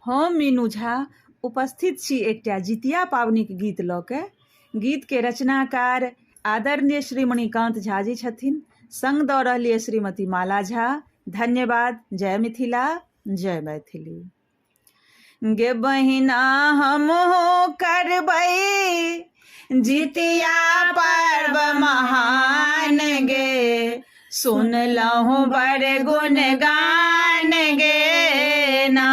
हम मीनू झा उपस्थित छी एकटा जितिया पाबनिक गीत लऽ के। गीत के रचनाकार आदरणीय श्री मणिकांत झा जी छथिन, संग दऽ रहलिए श्रीमती माला झा। धन्यवाद। जय मिथिला, जय मैथिली। गे बहिना हमहु करबै जितिया पर्व महान गे, सुनलहुँ बड़ गुणगान गे ना।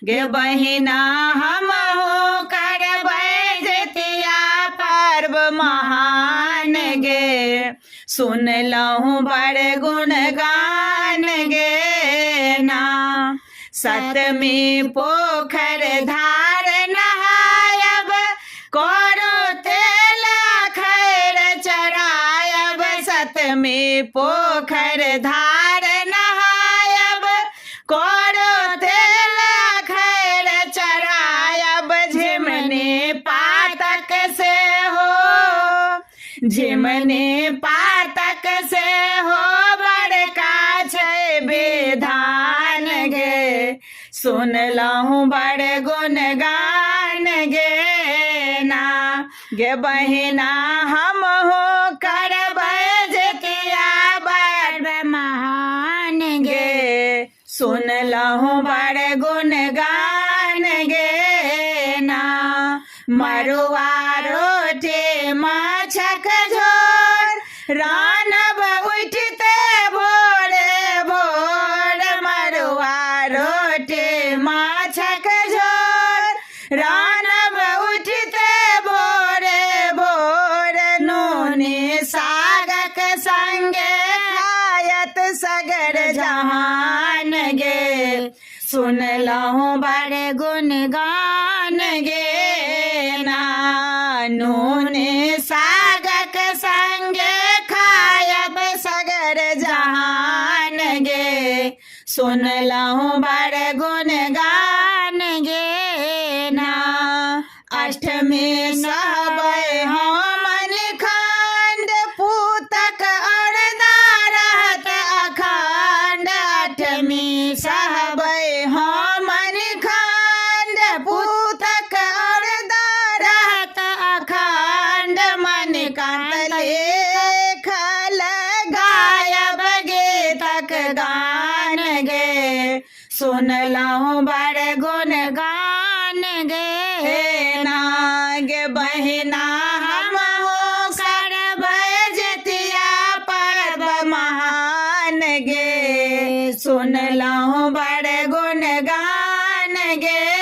गे बहिना हमहु करबै जितिया पर्व महान गे, सुनलहुँ बड़ गुणगान गे ना। सतमी पोखर धार नहायब, करो तेल खैर चढ़ायब। सतमी पोखर धार नहायब, करो तेल खैर चढ़ायब। झिमनी पातक से हो, झिमनी पातक से हो, बड़का छै विधान गे, सुनलहुँ बड़ गुणगान गे ना। गे बहिना हमहु करबै जितिया पर्व महान गे, सुनलहुँ बड़ गुणगान गे ना। मरुआ रोटी माछक झोर, रान्हब उठिते भोरे भोर। मरुआ रोटी माछक झोर, रान्हब उठिते भोरे भोर। नूनी सागक संगे खायत सगर जहान गे, सुनलहुँ बड़ गुणगान गे ना। नूनी सागक संगे खायब सगर जहान गे, सुनलहुँ बड़ गुणगान गे ना। अष्टमी सहबै हम निखंड, पूतक अरदा रहत अखंड। अष्टमी सहबै हम निखंड, पूतक अरदा रहत अखंड। मणिकांत लिखल गायब गीतक गान गे, सुनलहुँ बड़ गुणगान गे ना। गे बहिना हमहु करबै जितिया पर्व महान गे, सुनलहुँ बड़ गुणगान गे